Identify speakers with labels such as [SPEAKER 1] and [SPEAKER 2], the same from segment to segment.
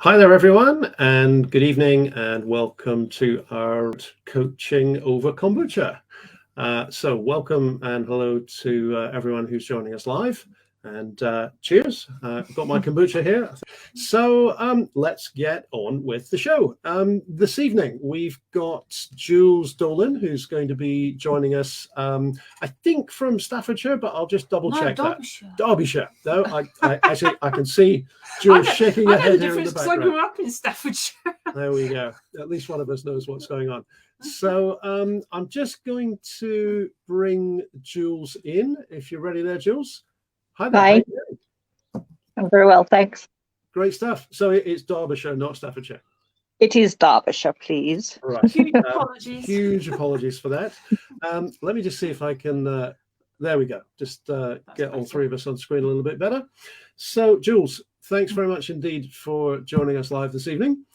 [SPEAKER 1] Hi there, everyone, and good evening, and welcome to our coaching over kombucha. So welcome and hello to everyone who's joining us live, and cheers. I've got my kombucha here. So let's get on with the show. This evening, we've got Jules Dolan, who's going to be joining us, I think from Staffordshire, but I'll just double check
[SPEAKER 2] Derbyshire.
[SPEAKER 1] that. Derbyshire. No, I can see Jules shaking her head here in the background.
[SPEAKER 2] I grew up in Staffordshire.
[SPEAKER 1] There we go. At least one of us knows what's going on. So I'm just going to bring Jules in. If you're ready there, Jules. Hi there.
[SPEAKER 3] Hi. I'm very well, thanks.
[SPEAKER 1] Great stuff. So it's Derbyshire, not Staffordshire.
[SPEAKER 3] It is Derbyshire, please.
[SPEAKER 1] Right.
[SPEAKER 2] Huge apologies.
[SPEAKER 1] Huge apologies for that. Let me just see if I can. There we go. Just get all three of us on screen a little bit better. So, Jules, thanks very much indeed for joining us live this evening.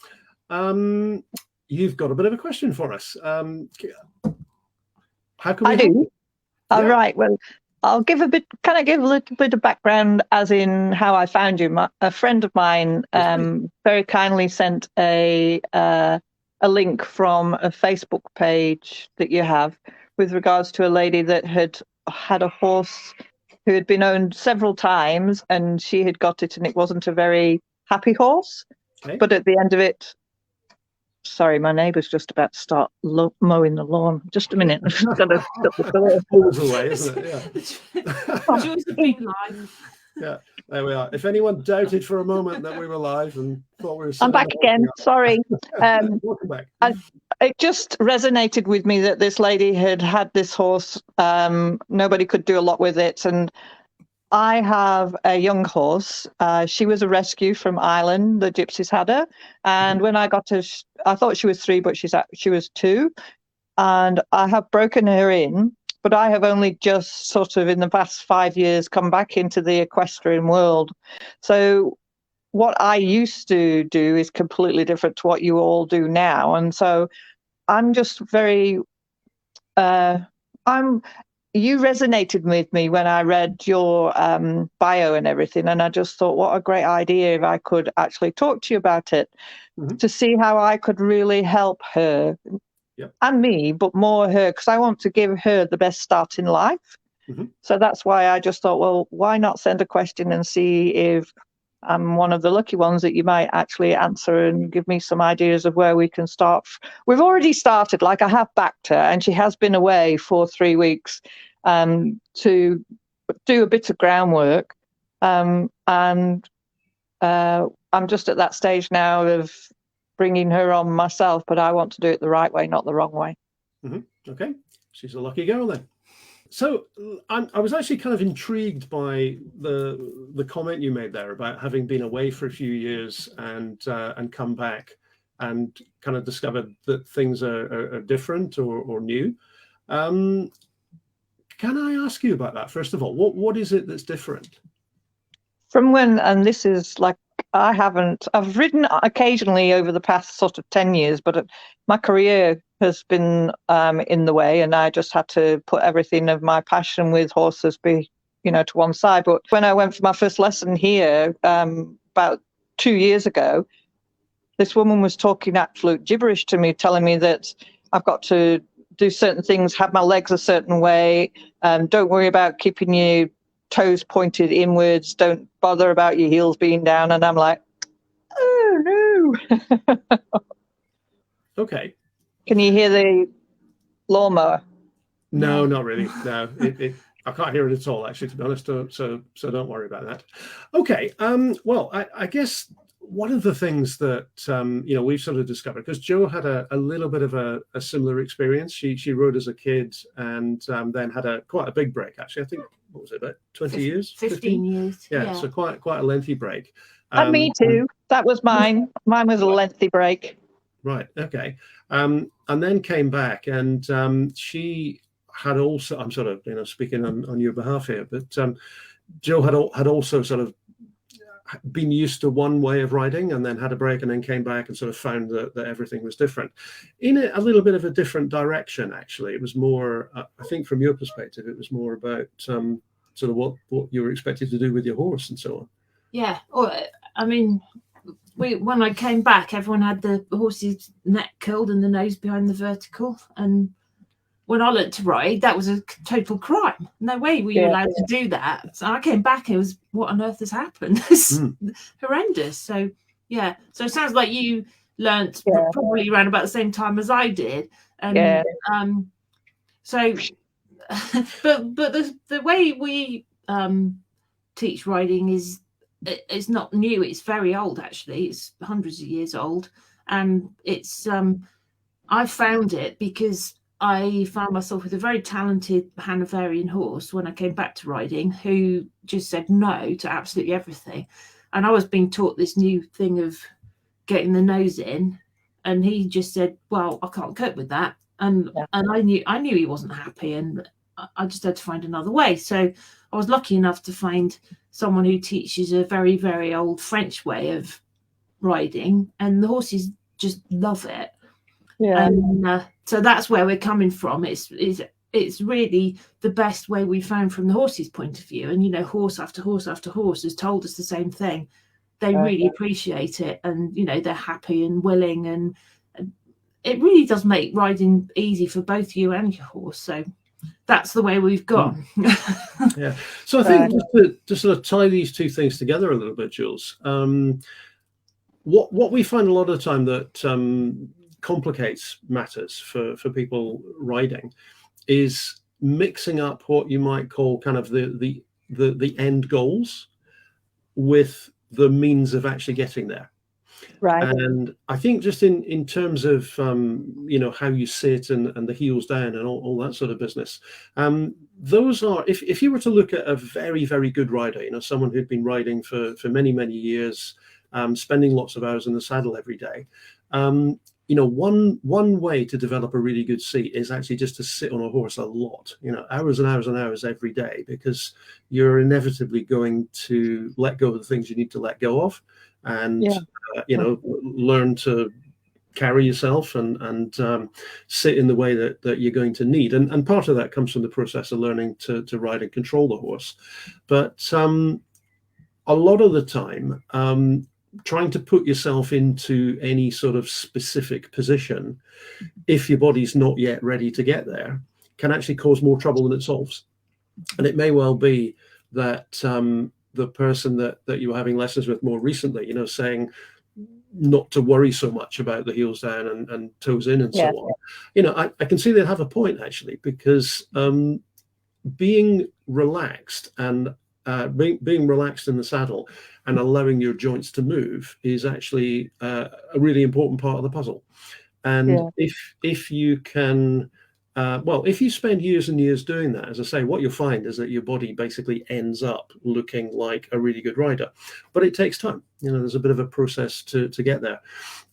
[SPEAKER 1] You've got a bit of a question for us. How can we?
[SPEAKER 3] I do. All
[SPEAKER 1] Yeah.
[SPEAKER 3] right. Well, I'll give a bit. Can I give a little bit of background, as in how I found you? A friend of mine very kindly sent a link from a Facebook page that you have with regards to a lady that had a horse who had been owned several times, and she had got it, and it wasn't a very happy horse.
[SPEAKER 1] Okay.
[SPEAKER 3] But at the end of it, sorry, my neighbour's just about to start mowing the lawn. Just a minute. I've just got to shut the door.
[SPEAKER 1] Pulls away, isn't it? Yeah.
[SPEAKER 2] Jules a big life.
[SPEAKER 1] Yeah. There we are. If anyone doubted for a moment that we were live and thought we were,
[SPEAKER 3] I'm back again. Sorry.
[SPEAKER 1] Welcome back.
[SPEAKER 3] It just resonated with me that this lady had this horse. Nobody could do a lot with it, and I have a young horse. She was a rescue from Ireland. The gypsies had her, and when I got her, I thought she was 3, but she was 2, and I have broken her in. But I have only just sort of in the past 5 years come back into the equestrian world. So what I used to do is completely different to what you all do now, and so I'm just very. You resonated with me when I read your bio and everything, and I just thought, what a great idea if I could actually talk to you about it, to see how I could really help her and me, but more her, because I want to give her the best start in life. So that's why I just thought, well, why not send a question and see if I'm one of the lucky ones that you might actually answer and give me some ideas of where we can start. We've already started, like I have backed her, and she has been away for 3 weeks to do a bit of groundwork. And I'm just at that stage now of bringing her on myself, but I want to do it the right way, not the wrong way.
[SPEAKER 1] Okay, she's a lucky girl then. So I was actually kind of intrigued by the comment you made there about having been away for a few years and come back and kind of discovered that things are different or new. Can I ask you about that first of all? What is it that's different?
[SPEAKER 3] From when, and this is like, I've ridden occasionally over the past sort of 10 years, but my career has been in the way, and I just had to put everything of my passion with horses to one side. But when I went for my first lesson here about 2 years ago, this woman was talking absolute gibberish to me, telling me that I've got to do certain things, have my legs a certain way, don't worry about keeping your toes pointed inwards, don't bother about your heels being down. And I'm like, oh no.
[SPEAKER 1] Okay.
[SPEAKER 3] Can you hear the lawnmower?
[SPEAKER 1] No, not really. No, I can't hear it at all, actually, to be honest. So don't worry about that. Okay. Well, I guess one of the things that we've sort of discovered, because Jo had a little bit of a similar experience. She rode as a kid and then had quite a big break. Actually, I think, what was it, about 20 years?
[SPEAKER 2] 15 years.
[SPEAKER 1] Yeah, so quite a lengthy break.
[SPEAKER 3] And me too. That was mine. Mine was a lengthy break.
[SPEAKER 1] Right. Okay. And then came back, and she had also. I'm sort of speaking on your behalf here, but Jo had also sort of been used to one way of riding, and then had a break, and then came back and sort of found that everything was different, in a little bit of a different direction. Actually, it was more. I think from your perspective, it was more about sort of what you were expected to do with your horse and so on.
[SPEAKER 2] Yeah. I mean, when I came back, everyone had the horse's neck curled and the nose behind the vertical. And when I learned to ride, that was a total crime. No way were you allowed to do that. So I came back, it was, what on earth has happened? It's horrendous. So, yeah. So it sounds like you learnt probably around about the same time as I did. And so, but the way we teach riding is, it's not new. It's very old, actually. It's hundreds of years old. And it's, I found it because I found myself with a very talented Hanoverian horse when I came back to riding, who just said no to absolutely everything. And I was being taught this new thing of getting the nose in, and he just said, well, I can't cope with that. And I knew he wasn't happy, and I just had to find another way. So I was lucky enough to find someone who teaches a very, very old French way of riding, and the horses just love it. And so that's where we're coming from. It's really the best way we found from the horse's point of view. And, you know, horse after horse after horse has told us the same thing. They really appreciate it, and, you know, they're happy and willing, and it really does make riding easy for both you and your horse. So that's the way we've gone.
[SPEAKER 1] Yeah. So I think just to sort of tie these two things together a little bit, Jules, what we find a lot of the time that complicates matters for people riding is mixing up what you might call kind of the end goals with the means of actually getting there.
[SPEAKER 3] Right.
[SPEAKER 1] And I think just in terms of you know, how you sit and the heels down and all that sort of business, those are, if you were to look at a very, very good rider, you know, someone who'd been riding for many, many years, spending lots of hours in the saddle every day, you know, one way to develop a really good seat is actually just to sit on a horse a lot, you know, hours and hours and hours every day, because you're inevitably going to let go of the things you need to let go of, and you know, learn to carry yourself and sit in the way that you're going to need, and part of that comes from the process of learning to ride and control the horse. But a lot of the time, trying to put yourself into any sort of specific position, if your body's not yet ready to get there, can actually cause more trouble than it solves. And it may well be that the person that you were having lessons with more recently, you know, saying not to worry so much about the heels down and toes in and so on, you know, I can see they have a point, actually, because being relaxed and being relaxed in the saddle and allowing your joints to move is actually a really important part of the puzzle. And if you can, well, if you spend years and years doing that, as I say, what you'll find is that your body basically ends up looking like a really good rider. But it takes time. You know, there's a bit of a process to get there.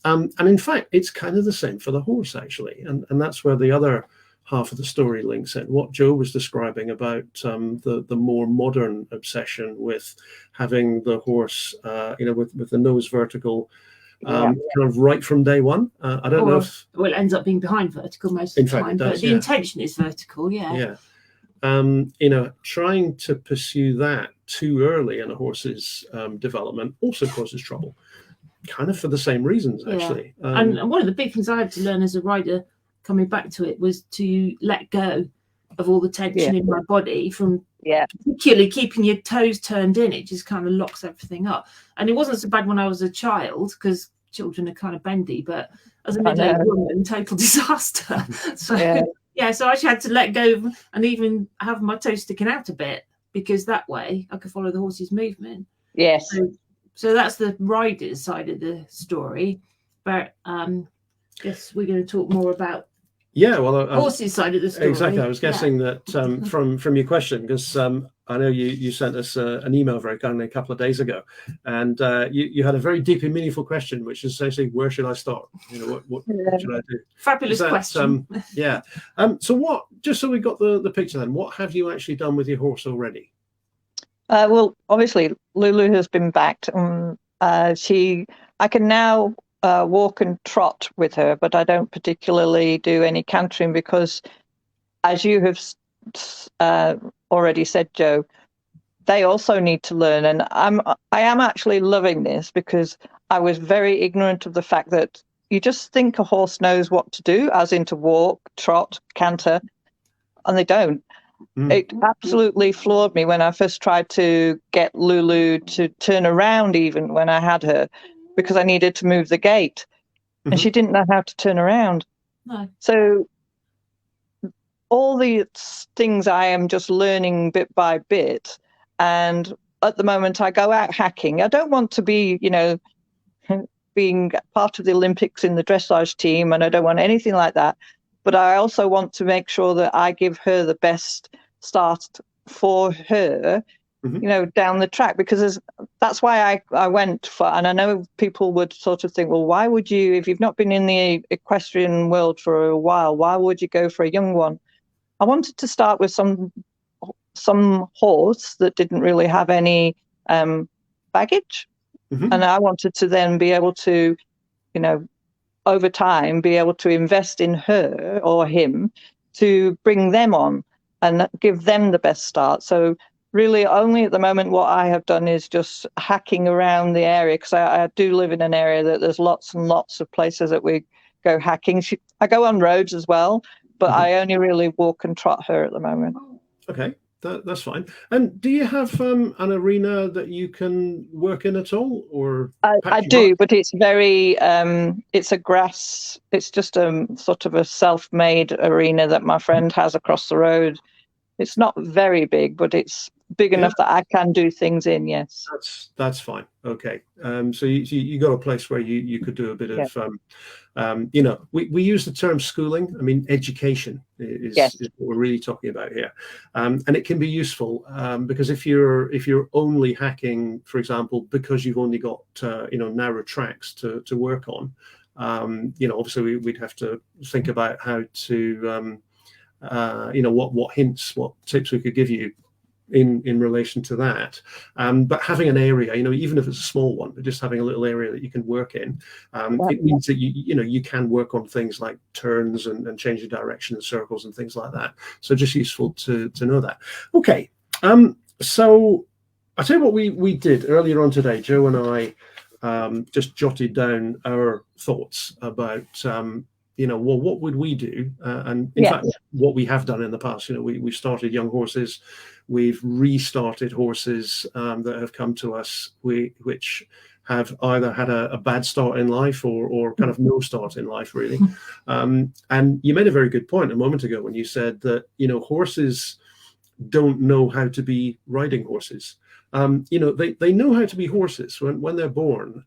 [SPEAKER 1] And in fact, it's kind of the same for the horse, actually. And that's where the other half of the story links in. What Joe was describing about the more modern obsession with having the horse, you know, with the nose vertical, kind of right from day one. I don't know if...
[SPEAKER 2] Well, it ends up being behind vertical most of the time, but the intention is vertical, you
[SPEAKER 1] know, trying to pursue that too early in a horse's development also causes trouble, kind of for the same reasons, actually.
[SPEAKER 2] And one of the big things I had to learn as a rider, coming back to it, was to let go of all the tension in my body, from particularly keeping your toes turned in. It just kind of locks everything up. And it wasn't so bad when I was a child, because children are kind of bendy, but as a middle-aged woman, total disaster. So so I actually had to let go and even have my toes sticking out a bit, because that way I could follow the horse's movement. So that's the rider's side of the story. But guess we're going to talk more about horse's side of the story.
[SPEAKER 1] Exactly. I was guessing that from your question, because I know you sent us an email very kindly a couple of days ago, and you had a very deep and meaningful question, which is essentially, where should I start? You know, what should I do?
[SPEAKER 2] Fabulous question.
[SPEAKER 1] So what? Just so we got the picture, then, what have you actually done with your horse already?
[SPEAKER 3] Well, obviously, LuLu has been backed. I can now walk and trot with her, but I don't particularly do any cantering, because, as you have already said, Joe, they also need to learn. And I am actually loving this, because I was very ignorant of the fact that you just think a horse knows what to do, as in to walk, trot, canter, and they don't. It absolutely floored me when I first tried to get LuLu to turn around, even when I had her, because I needed to move the gate, and she didn't know how to turn around.
[SPEAKER 2] No.
[SPEAKER 3] So all these things I am just learning bit by bit, and at the moment I go out hacking. I don't want to be, being part of the Olympics in the dressage team, and I don't want anything like that. But I also want to make sure that I give her the best start for her, down the track, because that's why I went for, and I know people would sort of think, well, why would you, if you've not been in the equestrian world for a while, why would you go for a young one? I wanted to start with some horse that didn't really have any baggage. And I wanted to then be able to, over time, be able to invest in her or him to bring them on and give them the best start. So really only at the moment what I have done is just hacking around the area, because I do live in an area that there's lots and lots of places that we go hacking. I go on roads as well, but I only really walk and trot her at the moment.
[SPEAKER 1] Okay. That's fine. And do you have an arena that you can work in at all, or?
[SPEAKER 3] I do, but it's very it's a grass. It's just a sort of a self-made arena that my friend has across the road. It's not very big, but it's big enough that I can do things in. Yes,
[SPEAKER 1] that's fine. Okay, so you got a place where you could do a bit of we use the term schooling. I mean, education is what we're really talking about here, and it can be useful because if you're only hacking, for example, because you've only got narrow tracks to work on, obviously we'd have to think about how to what hints, what tips we could give you in relation to that, but having an area, even if it's a small one, but just having a little area that you can work in, it means that you can work on things like turns and changing direction and circles and things like that. So just useful to know that. Okay, so I'll tell you what we did earlier on today. Joe and I just jotted down our thoughts about what would we do? And in fact, what we have done in the past, we started young horses, we've restarted horses that have come to us, which have either had a bad start in life or kind of no start in life, really. And you made a very good point a moment ago when you said that, horses don't know how to be riding horses. They know how to be horses when they're born.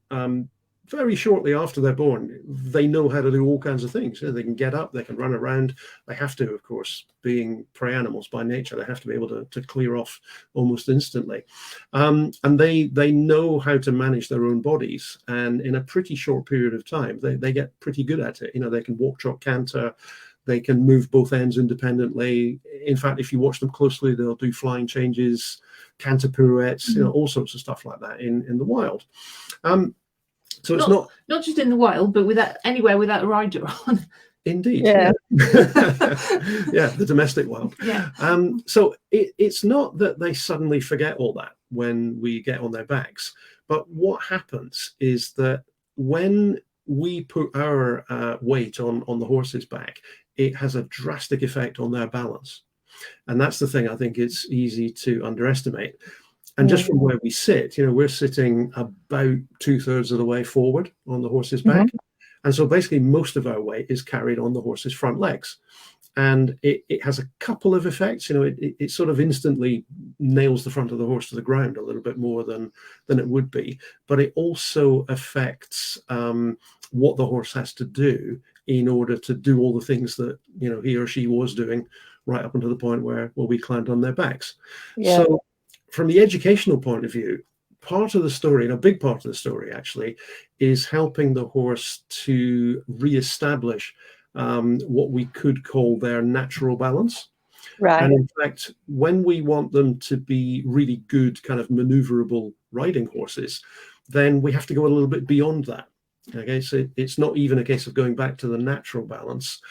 [SPEAKER 1] Very shortly after they're born, they know how to do all kinds of things. They can get up, they can run around. They have to, of course, being prey animals by nature, they have to be able to clear off almost instantly. And they know how to manage their own bodies. And in a pretty short period of time, they get pretty good at it. They can walk, trot, canter. They can move both ends independently. In fact, if you watch them closely, they'll do flying changes, canter pirouettes, all sorts of stuff like that in the wild. So it's
[SPEAKER 2] not just in the wild, but anywhere without a rider on.
[SPEAKER 1] Indeed, yeah. The domestic wild.
[SPEAKER 2] Yeah.
[SPEAKER 1] So it's not that they suddenly forget all that when we get on their backs, but what happens is that when we put our weight on the horse's back, it has a drastic effect on their balance, and that's the thing I think it's easy to underestimate. And just from where we sit, we're sitting about 2/3 of the way forward on the horse's back. And so basically most of our weight is carried on the horse's front legs. And it has a couple of effects. It sort of instantly nails the front of the horse to the ground a little bit more than it would be. But it also affects what the horse has to do in order to do all the things that, he or she was doing right up until the point where we climbed on their backs. Yeah. So from the educational point of view, part of the story, and a big part of the story actually, is helping the horse to reestablish what we could call their natural balance. Right. And in fact, when we want them to be really good kind of maneuverable riding horses, then we have to go a little bit beyond that. Okay, so it's not even a case of going back to the natural balance.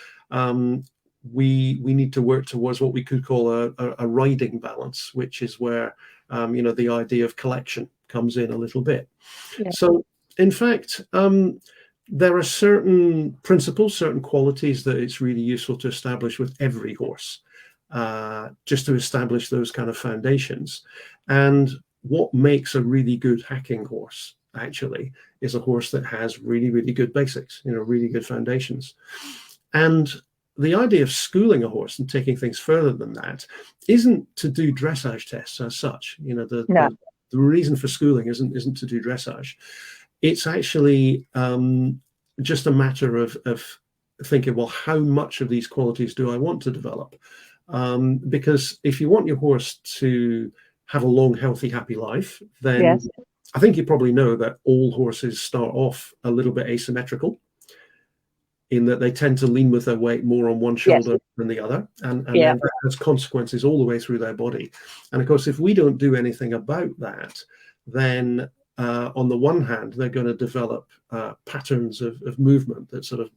[SPEAKER 1] We need to work towards what we could call a riding balance, which is where the idea of collection comes in a little bit. Yeah. In fact, there are certain principles, certain qualities that it's really useful to establish with every horse, just to establish those kind of foundations. And what makes a really good hacking horse actually is a horse that has really, really good basics, really good foundations. And the idea of schooling a horse and taking things further than that isn't to do dressage tests as such. The reason for schooling isn't to do dressage. It's actually just a matter of thinking, well, how much of these qualities do I want to develop? Because if you want your horse to have a long, healthy, happy life, then yes. I think you probably know that all horses start off a little bit asymmetrical, in that they tend to lean with their weight more on one shoulder than the other. And then that has consequences all the way through their body. And of course, if we don't do anything about that, then on the one hand, they're going to develop patterns of movement that sort of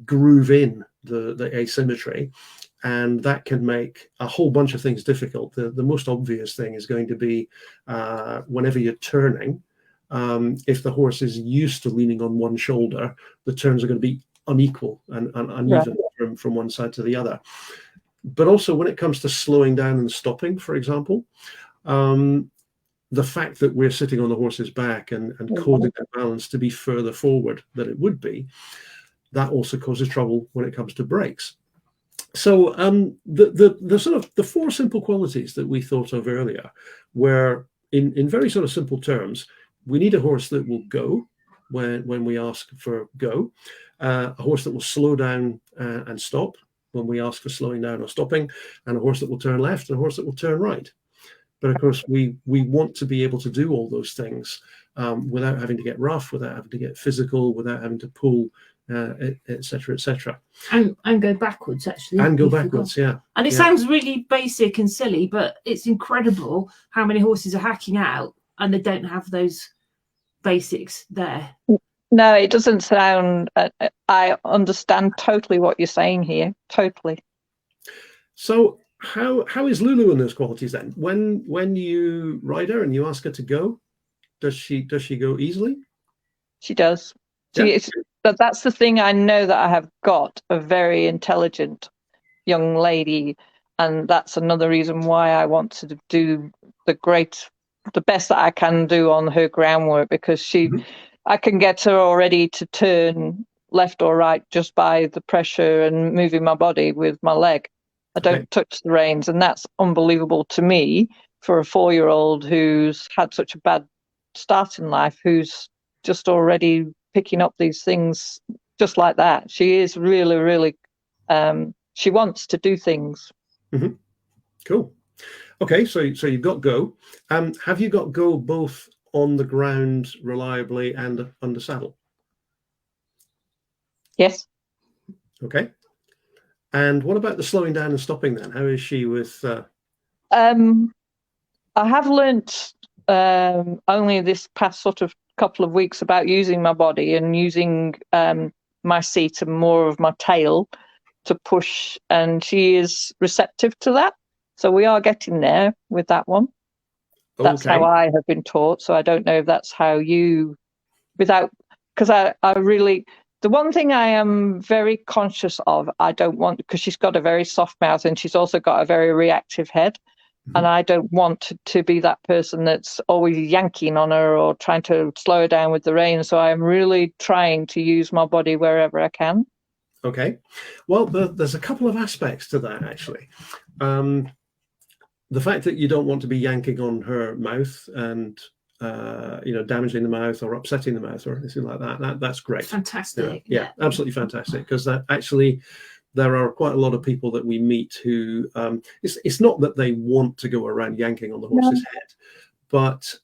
[SPEAKER 1] groove in the asymmetry. And that can make a whole bunch of things difficult. The most obvious thing is going to be whenever you're turning, if the horse is used to leaning on one shoulder, the turns are going to be unequal and uneven from one side to the other. But also when it comes to slowing down and stopping, for example, the fact that we're sitting on the horse's back and causing the balance to be further forward than it would be, that also causes trouble when it comes to brakes. So the sort of the four simple qualities that we thought of earlier were, in very sort of simple terms, we need a horse that will go when we ask for go, a horse that will slow down and stop when we ask for slowing down or stopping, and a horse that will turn left and a horse that will turn right. But of course, we want to be able to do all those things without having to get rough, without having to get physical, without having to pull, etc., etc.
[SPEAKER 2] And go backwards, actually.
[SPEAKER 1] And go backwards, yeah.
[SPEAKER 2] And it sounds really basic and silly, but it's incredible how many horses are hacking out and they don't have those basics there.
[SPEAKER 3] No, it doesn't sound. I understand totally what you're saying here. Totally.
[SPEAKER 1] So how is Lulu in those qualities then? When you ride her and you ask her to go, does she go easily?
[SPEAKER 3] She does. But that's the thing. I know that I have got a very intelligent young lady, and that's another reason why I want to do the best that I can do on her groundwork, because I can get her already to turn left or right just by the pressure and moving my body with my leg. I don't touch the reins, and that's unbelievable to me for a 4-year-old who's had such a bad start in life, who's just already picking up these things just like that. She is really, really, she wants to do things.
[SPEAKER 1] Mm-hmm. Cool. Okay, so you've got go. Have you got go both on the ground reliably and under saddle?
[SPEAKER 3] Yes.
[SPEAKER 1] Okay. And what about the slowing down and stopping then? How is she with...
[SPEAKER 3] I have learnt only this past sort of couple of weeks about using my body and using my seat and more of my tail to push, and she is receptive to that. So we are getting there with that one. That's how I have been taught. So I don't know if that's how you, because I really, the one thing I am very conscious of, I don't want, because she's got a very soft mouth and she's also got a very reactive head. Mm-hmm. And I don't want to be that person that's always yanking on her or trying to slow her down with the reins. So I'm really trying to use my body wherever I can.
[SPEAKER 1] Okay. Well, there's a couple of aspects to that, actually. The fact that you don't want to be yanking on her mouth and damaging the mouth or upsetting the mouth or anything like that, that's great.
[SPEAKER 2] Fantastic.
[SPEAKER 1] Yeah, absolutely fantastic, because that actually there are quite a lot of people that we meet who it's not that they want to go around yanking on the horse's head, but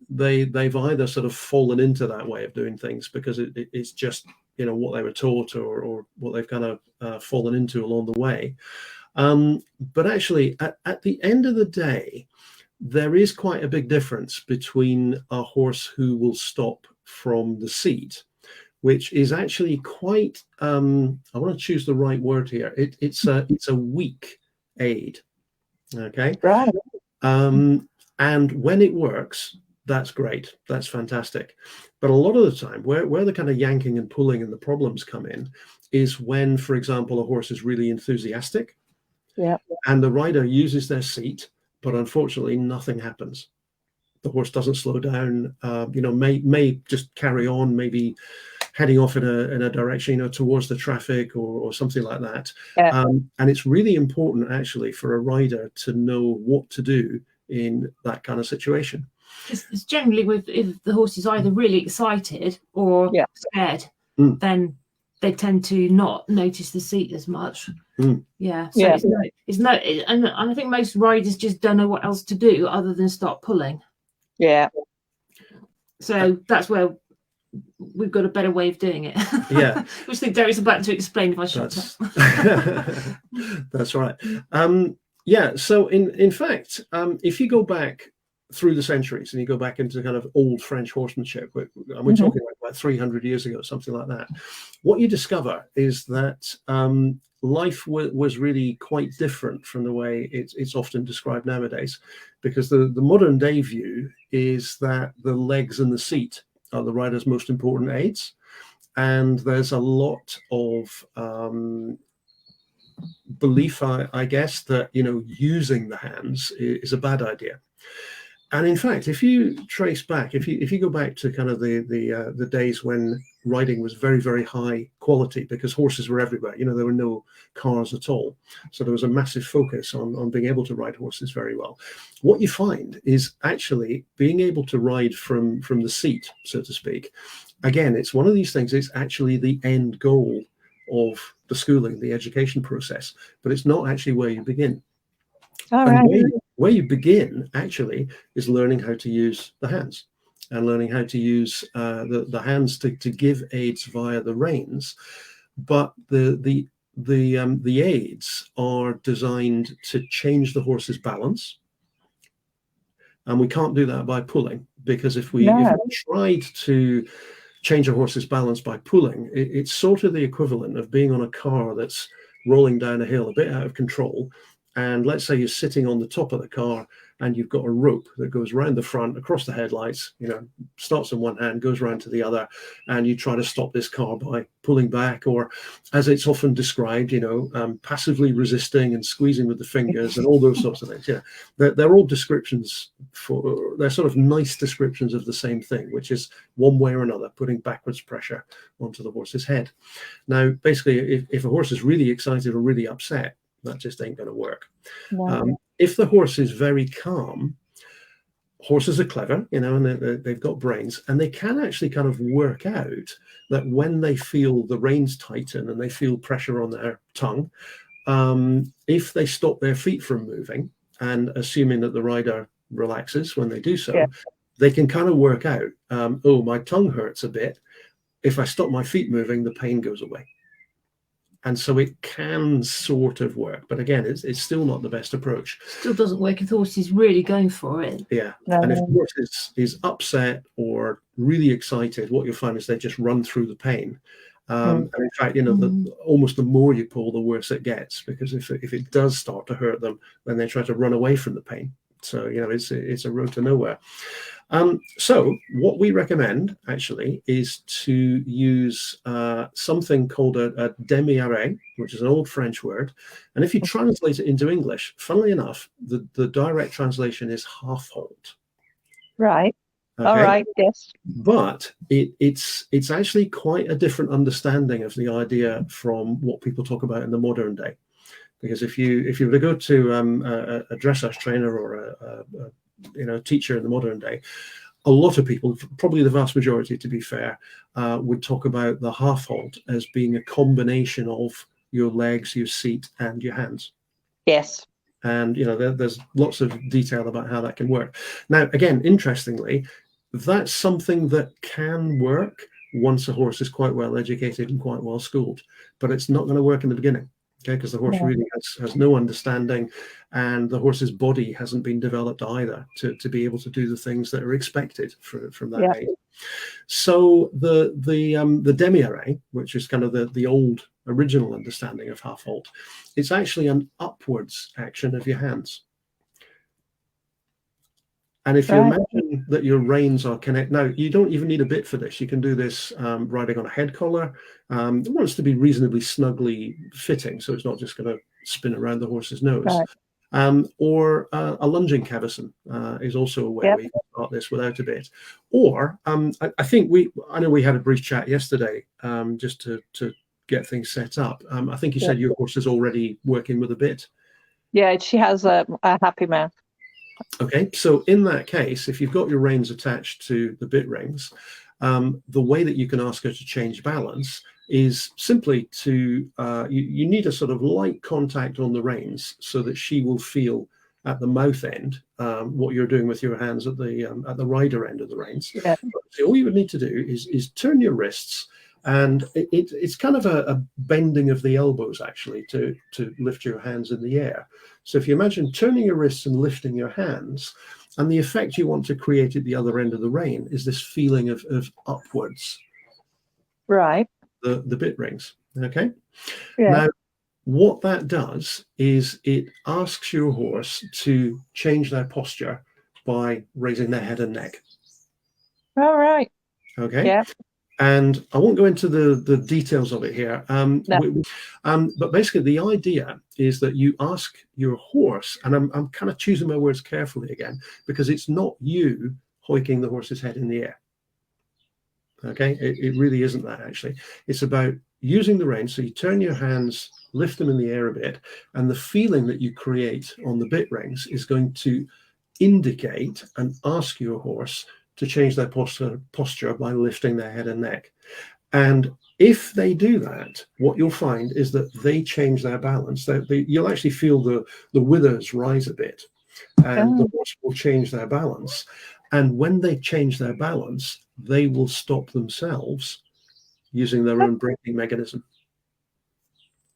[SPEAKER 1] they've either sort of fallen into that way of doing things because it's just what they were taught or what they've kind of fallen into along the way. But actually, at the end of the day, there is quite a big difference between a horse who will stop from the seat, which is actually quite, I want to choose the right word here. It's a weak aid, okay?
[SPEAKER 3] Right.
[SPEAKER 1] And when it works, that's great. That's fantastic. But a lot of the time, where the kind of yanking and pulling and the problems come in is when, for example, a horse is really enthusiastic, and the rider uses their seat, but unfortunately nothing happens. The horse doesn't slow down, may just carry on, maybe heading off in a direction, towards the traffic or something like that. And it's really important actually for a rider to know what to do in that kind of situation.
[SPEAKER 2] It's generally if the horse is either really excited or scared, then they tend to not notice the seat as much. It's no, and I think most riders just don't know what else to do other than start pulling. So that's where we've got a better way of doing it. Which I think Derry's about to explain if I shut up.
[SPEAKER 1] That's right. So in fact, if you go back through the centuries and you go back into kind of old French horsemanship, and we're talking like 300 years ago, something like that, what you discover is that life was really quite different from the way it's often described nowadays, because the modern day view is that the legs and the seat are the rider's most important aids, and there's a lot of belief, I guess, that using the hands is a bad idea. And in fact, if you trace back, if you go back to kind of the days when riding was very, very high quality, because horses were everywhere, there were no cars at all. So there was a massive focus on being able to ride horses very well. What you find is actually being able to ride from the seat, so to speak. Again, it's one of these things, it's actually the end goal of the schooling, the education process, but it's not actually where you begin. Where you begin actually is learning how to use the hands and learning how to use the hands to give aids via the reins. But the aids are designed to change the horse's balance, and we can't do that by pulling, because if we tried to change a horse's balance by pulling, it's sort of the equivalent of being on a car that's rolling down a hill a bit out of control. And let's say you're sitting on the top of the car and you've got a rope that goes around the front, across the headlights, starts in one hand, goes around to the other, and you try to stop this car by pulling back, or as it's often described, passively resisting and squeezing with the fingers and all those sorts of things. They're all descriptions they're sort of nice descriptions of the same thing, which is one way or another putting backwards pressure onto the horse's head. Now, basically, if a horse is really excited or really upset, that just ain't going to work. If the horse is very calm, horses are clever, and they've got brains, and they can actually kind of work out that when they feel the reins tighten and they feel pressure on their tongue, if they stop their feet from moving, and assuming that the rider relaxes when they do so, they can kind of work out, my tongue hurts a bit. If I stop my feet moving, the pain goes away. And so it can sort of work, but again, it's still not the best approach.
[SPEAKER 2] Still doesn't work if the horse is really going for it.
[SPEAKER 1] And if the horse is upset or really excited, what you'll find is they just run through the pain. And in fact, almost the more you pull, the worse it gets, because if it does start to hurt them, then they try to run away from the pain. So it's a road to nowhere. So what we recommend actually is to use something called a demi-arrêt, which is an old French word. And if you translate it into English, funnily enough, the direct translation is half halt.
[SPEAKER 3] Right.
[SPEAKER 1] Okay?
[SPEAKER 3] All right. Yes.
[SPEAKER 1] But it's actually quite a different understanding of the idea from what people talk about in the modern day. Because if you were to go to a dressage trainer or a teacher in the modern day, a lot of people, probably the vast majority to be fair, would talk about the half halt as being a combination of your legs, your seat, and your hands.
[SPEAKER 3] Yes.
[SPEAKER 1] And there's lots of detail about how that can work. Now, again, interestingly, that's something that can work once a horse is quite well educated and quite well schooled, but it's not going to work in the beginning. Okay, because the horse really has no understanding, and the horse's body hasn't been developed either to be able to do the things that are expected from that age. So the demi-arrêt, which is kind of the old original understanding of half halt, it's actually an upwards action of your hands. And if you imagine that your reins are connected, now you don't even need a bit for this. You can do this riding on a head collar. It wants to be reasonably snugly fitting, so it's not just going to spin around the horse's nose. Or a lunging cavesson is also a way where you can start this without a bit. Or I know we had a brief chat yesterday just to get things set up. I think you said your horse is already working with a bit. Yeah,
[SPEAKER 3] she has a happy mouth.
[SPEAKER 1] Okay, so in that case, if you've got your reins attached to the bit rings, the way that you can ask her to change balance is simply to, you need a sort of light contact on the reins so that she will feel at the mouth end what you're doing with your hands at the rider end of the reins. So all you would need to do is turn your wrists, and it's kind of a bending of the elbows actually to lift your hands in the air. So if you imagine turning your wrists and lifting your hands, and the effect you want to create at the other end of the rein is this feeling of upwards.
[SPEAKER 3] Right.
[SPEAKER 1] The bit rings. Okay. Now, what that does is it asks your horse to change their posture by raising their head and neck.
[SPEAKER 3] All right.
[SPEAKER 1] Okay. Yeah. And I won't go into the details of it here. But basically, the idea is that you ask your horse, and I'm kind of choosing my words carefully again, because it's not you hoiking the horse's head in the air. Okay, it really isn't that actually. It's about using the reins. So you turn your hands, lift them in the air a bit, and the feeling that you create on the bit rings is going to indicate and ask your horse to change their posture by lifting their head and neck. And if they do that, what you'll find is that they change their balance. You'll actually feel the withers rise a bit, and the horse will change their balance. And when they change their balance, they will stop themselves using their own braking mechanism.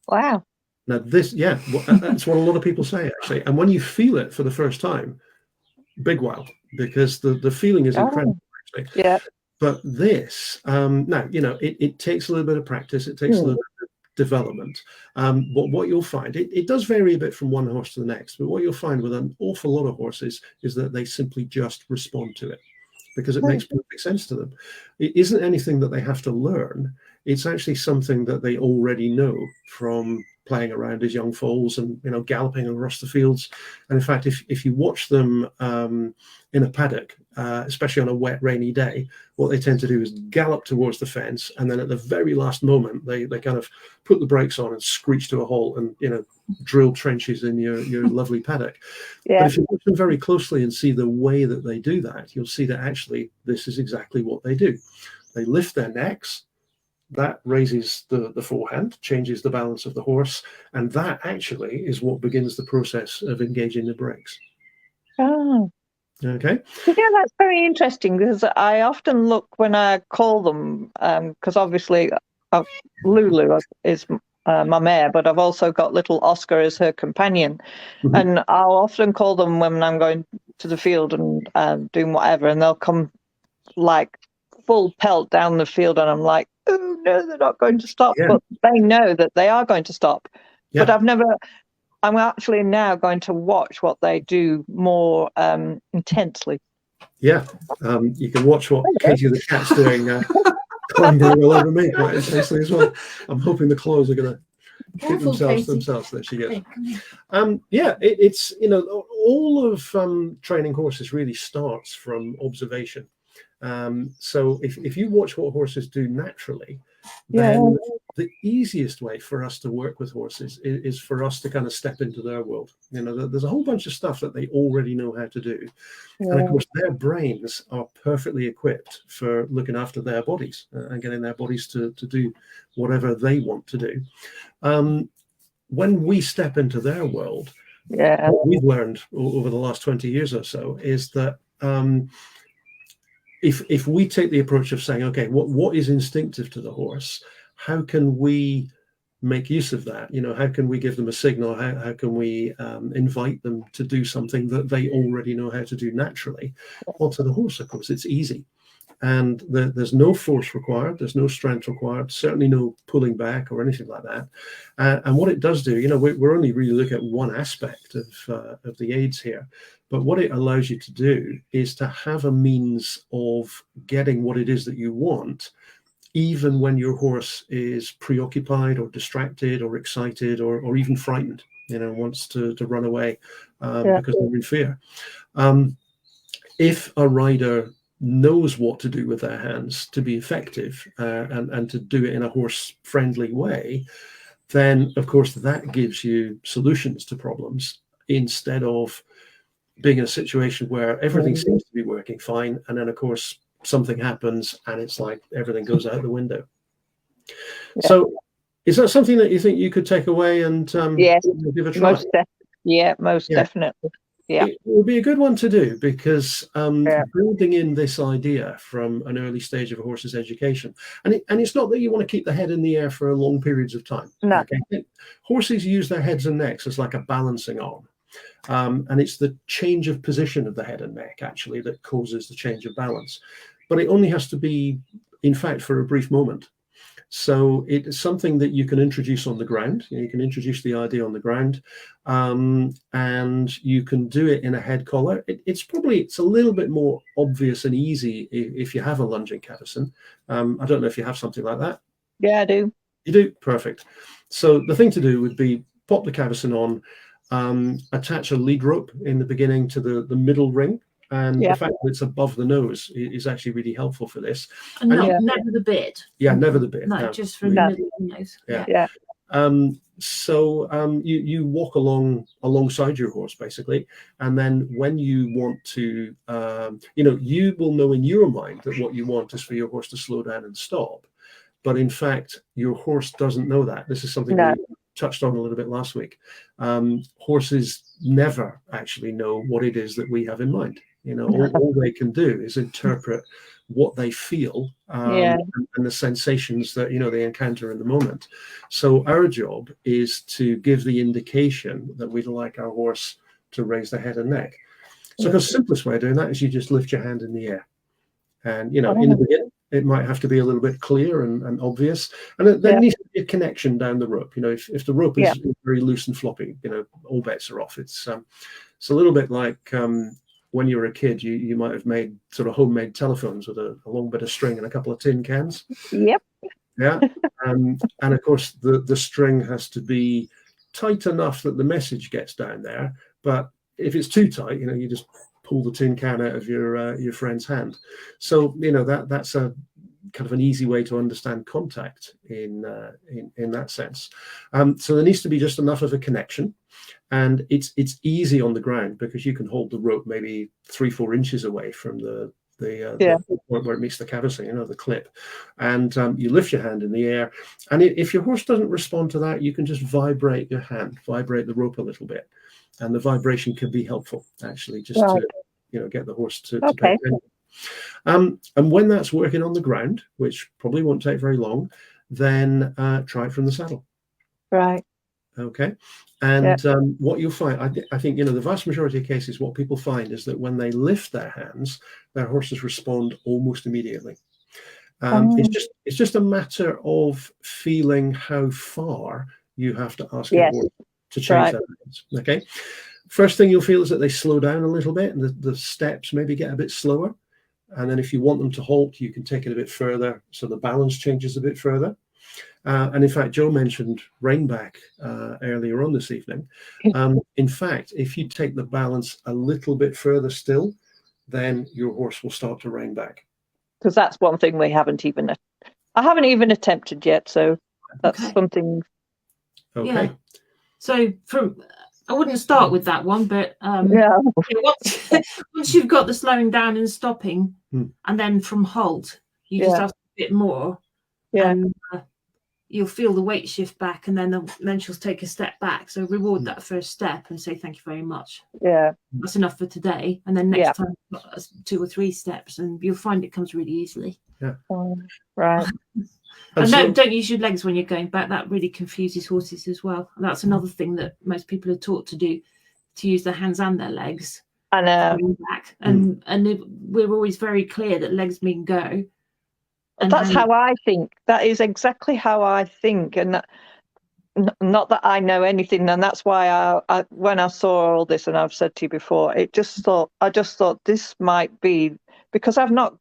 [SPEAKER 3] Wow.
[SPEAKER 1] Now that's what a lot of people say actually. And when you feel it for the first time, big wow, because the feeling is incredible actually. Yeah. But this, now, it takes a little bit of practice. It takes a little bit of development. But what you'll find, it does vary a bit from one horse to the next, but what you'll find with an awful lot of horses is that they simply just respond to it because it makes perfect sense to them. It isn't anything that they have to learn. It's actually something that they already know from playing around as young foals and galloping across the fields. And in fact, if you watch them in a paddock, especially on a wet, rainy day, what they tend to do is gallop towards the fence, and then at the very last moment, they kind of put the brakes on and screech to a halt and drill trenches in your lovely paddock. Yeah. But if you watch them very closely and see the way that they do that, you'll see that actually this is exactly what they do. They lift their necks. That raises the forehand, changes the balance of the horse, and that actually is what begins the process of engaging the brakes.
[SPEAKER 3] Oh.
[SPEAKER 1] Okay.
[SPEAKER 3] Yeah, that's very interesting because I often look when I call them, because obviously LuLu is my mare, but I've also got little Oscar as her companion. Mm-hmm. And I'll often call them when I'm going to the field and doing whatever, and they'll come like full pelt down the field, and I'm like, oh no, they're not going to stop. Yeah. But they know that they are going to stop. Yeah. But I'm actually now going to watch what they do more intensely.
[SPEAKER 1] Yeah, you can watch what Katie the cat's doing, clambering all over me quite intensely as well. I'm hoping the claws are going to hit themselves. There she goes. It's all of training horses really starts from observation. So if you watch what horses do naturally, then the easiest way for us to work with horses is for us to kind of step into their world. There's a whole bunch of stuff that they already know how to do. Yeah. And of course, their brains are perfectly equipped for looking after their bodies and getting their bodies to do whatever they want to do. When we step into their world, what we've learned over the last 20 years or so is that if we take the approach of saying, okay, what is instinctive to the horse? How can we make use of that? How can we give them a signal? How can we invite them to do something that they already know how to do naturally? Well, to the horse, of course, it's easy. and there's no force required, there's no strength required, certainly no pulling back or anything like that. And what it does do, we're only really looking at one aspect of the aids here, but what it allows you to do is to have a means of getting what it is that you want, even when your horse is preoccupied or distracted or excited or even frightened, wants to run away because they're in fear. If a rider knows what to do with their hands to be effective and to do it in a horse-friendly way, then, of course, that gives you solutions to problems instead of being in a situation where everything seems to be working fine. And then, of course, something happens and it's like everything goes out the window. Yeah. So is that something that you think you could take away and give a try?
[SPEAKER 3] Most definitely. Yeah,
[SPEAKER 1] it would be a good one to do, because building in this idea from an early stage of a horse's education, and it's not that you want to keep the head in the air for long periods of time.
[SPEAKER 3] No.
[SPEAKER 1] Okay? Horses use their heads and necks as like a balancing arm. And it's the change of position of the head and neck actually that causes the change of balance. But it only has to be, in fact, for a brief moment. So it's something that you can introduce on the ground. You can introduce the idea on the ground, and you can do it in a head collar. It's a little bit more obvious and easy if you have a lunging cavesson. I don't know if you have something like that.
[SPEAKER 3] Yeah, I do.
[SPEAKER 1] You do? Perfect. So the thing to do would be pop the cavesson on, attach a lead rope in the beginning to the middle ring. And the fact that it's above the nose is actually really helpful for this.
[SPEAKER 2] And never the bit.
[SPEAKER 1] Yeah, never the bit.
[SPEAKER 2] No, just from the middle of the nose.
[SPEAKER 1] Yeah. So you walk alongside your horse, basically. And then when you want to, you will know in your mind that what you want is for your horse to slow down and stop. But in fact, your horse doesn't know that. This is something we touched on a little bit last week. Horses never actually know what it is that we have in mind. All they can do is interpret what they feel and the sensations that they encounter in the moment. So our job is to give the indication that we'd like our horse to raise the head and neck. So the simplest way of doing that is you just lift your hand in the air, and in the beginning it might have to be a little bit clear and obvious, and there needs to be a connection down the rope. If the rope is very loose and floppy, all bets are off. It's a little bit like when you were a kid, you might have made sort of homemade telephones with a long bit of string and a couple of tin cans.
[SPEAKER 3] Yep.
[SPEAKER 1] Yeah. And of course, the string has to be tight enough that the message gets down there. But if it's too tight, you just pull the tin can out of your friend's hand. So that's a kind of an easy way to understand contact in that sense. So there needs to be just enough of a connection. And it's easy on the ground because you can hold the rope maybe 3-4 inches away from the point where it meets the cavesson, the clip, and you lift your hand in the air. And if your horse doesn't respond to that, you can just vibrate your hand, vibrate the rope a little bit, and the vibration can be helpful actually, just to get the horse to pay attention. And when that's working on the ground, which probably won't take very long, then try it from the saddle.
[SPEAKER 3] Right.
[SPEAKER 1] Okay. And what you'll find, I think, the vast majority of cases, what people find is that when they lift their hands, their horses respond almost immediately. It's just a matter of feeling how far you have to ask your horse to change their hands. Okay. First thing you'll feel is that they slow down a little bit, and the steps maybe get a bit slower. And then if you want them to halt, you can take it a bit further, so the balance changes a bit further. And in fact, Joe mentioned rein back earlier on this evening. In fact, if you take the balance a little bit further still, then your horse will start to rein back.
[SPEAKER 3] Because that's one thing I haven't even attempted yet. So that's something.
[SPEAKER 1] Okay.
[SPEAKER 2] Yeah. So I wouldn't start with that one, but once you've got the slowing down and stopping, and then from halt, you just ask a bit more. Yeah. And, you'll feel the weight shift back, and then she'll take a step back. So reward that first step and say thank you very much. Yeah, that's enough for today. And then next time, 2 or 3 steps, and you'll find it comes really easily.
[SPEAKER 1] Yeah,
[SPEAKER 3] right.
[SPEAKER 2] And don't use your legs when you're going back. That really confuses horses as well. And that's another thing that most people are taught to do, to use their hands and their legs.
[SPEAKER 3] And
[SPEAKER 2] going back, and we're always very clear that legs mean go. And
[SPEAKER 3] that's how I think. That is exactly how I think, and not that I know anything. And that's why I when I saw all this, and I've said to you before, I just thought this might be, because I've not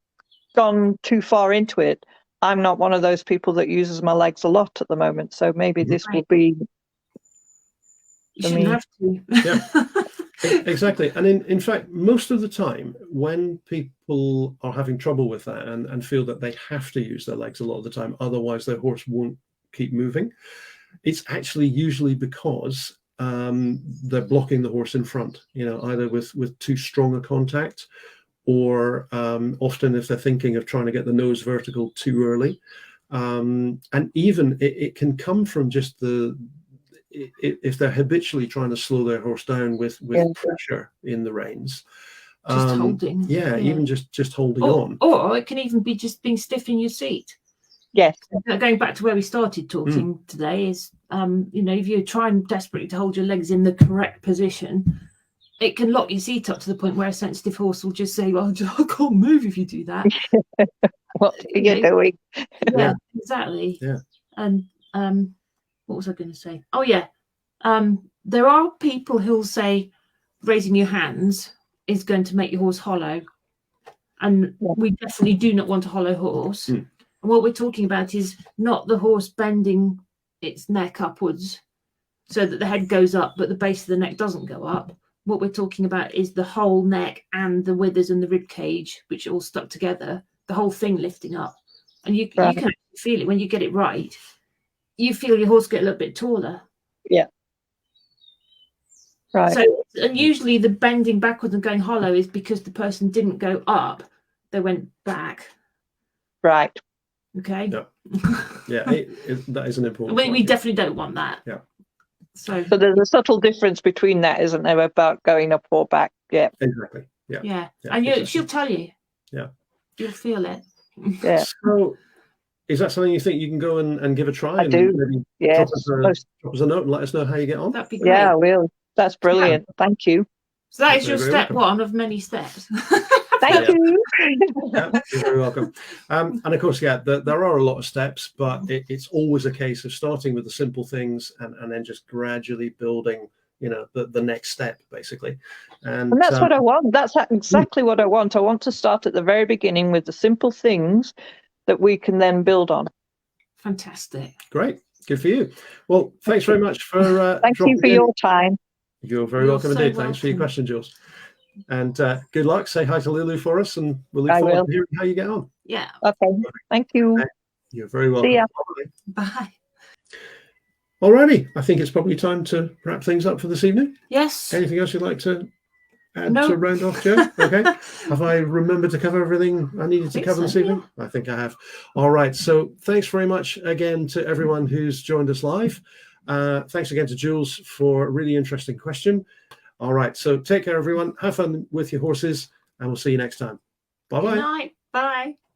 [SPEAKER 3] gone too far into it. I'm not one of those people that uses my legs a lot at the moment, so maybe this will be.
[SPEAKER 2] You shouldn't have to.
[SPEAKER 1] Yeah, exactly. And in fact, most of the time, when people are having trouble with that and feel that they have to use their legs a lot of the time, otherwise their horse won't keep moving, it's actually usually because they're blocking the horse in front, either with too strong a contact, or often if they're thinking of trying to get the nose vertical too early. And even it can come from just if they're habitually trying to slow their horse down with pressure in the reins.
[SPEAKER 2] Just holding.
[SPEAKER 1] Yeah, even just holding on.
[SPEAKER 2] Or it can even be just being stiff in your seat.
[SPEAKER 3] Yes.
[SPEAKER 2] Going back to where we started talking today is, if you're trying desperately to hold your legs in the correct position, it can lock your seat up to the point where a sensitive horse will just say, well, I can't move if you do that.
[SPEAKER 3] What are you doing?
[SPEAKER 2] Yeah, exactly.
[SPEAKER 1] Yeah.
[SPEAKER 2] And what was I going to say? Oh, yeah. There are people who'll say raising your hands is going to make your horse hollow. And we definitely do not want a hollow horse. And what we're talking about is not the horse bending its neck upwards so that the head goes up, but the base of the neck doesn't go up. What we're talking about is the whole neck and the withers and the rib cage, which are all stuck together, the whole thing lifting up. And you can actually feel it when you get it right. You feel your horse get a little bit taller.
[SPEAKER 3] Yeah. Right.
[SPEAKER 2] So, and usually the bending backwards and going hollow is because the person didn't go up, they went back.
[SPEAKER 3] Right.
[SPEAKER 2] Okay.
[SPEAKER 1] Yeah, that is an important
[SPEAKER 2] we definitely don't want that.
[SPEAKER 1] Yeah.
[SPEAKER 2] So
[SPEAKER 3] there's a subtle difference between that, isn't there, about going up or back? Yeah.
[SPEAKER 1] Exactly. Yeah.
[SPEAKER 2] Yeah. And
[SPEAKER 1] exactly.
[SPEAKER 2] she'll tell you.
[SPEAKER 1] Yeah.
[SPEAKER 2] You'll feel it.
[SPEAKER 3] Yeah.
[SPEAKER 1] So is that something you think you can go and give a try?
[SPEAKER 3] I do.
[SPEAKER 1] Maybe
[SPEAKER 3] Yes.
[SPEAKER 1] drop us a note and let us know how you get on.
[SPEAKER 2] That'd be great.
[SPEAKER 3] Yeah, really. That's brilliant. Yeah. Thank you.
[SPEAKER 2] So that is your step one of many steps.
[SPEAKER 3] Thank you.
[SPEAKER 1] Yeah, you're very welcome. And of course, there are a lot of steps, but it's always a case of starting with the simple things and then just gradually building, the next step, basically. And
[SPEAKER 3] that's what I want. That's exactly what I want. I want to start at the very beginning with the simple things that we can then build on.
[SPEAKER 2] Fantastic.
[SPEAKER 1] Great. Good for you. Well, thanks very much for
[SPEAKER 3] thank you for your time.
[SPEAKER 1] You're very welcome indeed. Thanks for your question, Jules. And good luck. Say hi to LuLu for us, and we'll look forward to hearing how you get on.
[SPEAKER 2] Yeah.
[SPEAKER 3] Okay. Thank you.
[SPEAKER 1] You're very welcome.
[SPEAKER 3] See ya.
[SPEAKER 2] Bye.
[SPEAKER 1] Alrighty. I think it's probably time to wrap things up for this evening.
[SPEAKER 2] Yes.
[SPEAKER 1] Anything else you'd like to add to round off, Joe? Okay. Have I remembered to cover everything I needed to cover this evening? Yeah. I think I have. All right. So thanks very much again to everyone who's joined us live. Thanks again to Jules for a really interesting question. All right. So take care, everyone. Have fun with your horses, and we'll see you next time. Bye-bye.
[SPEAKER 2] Good night. Bye.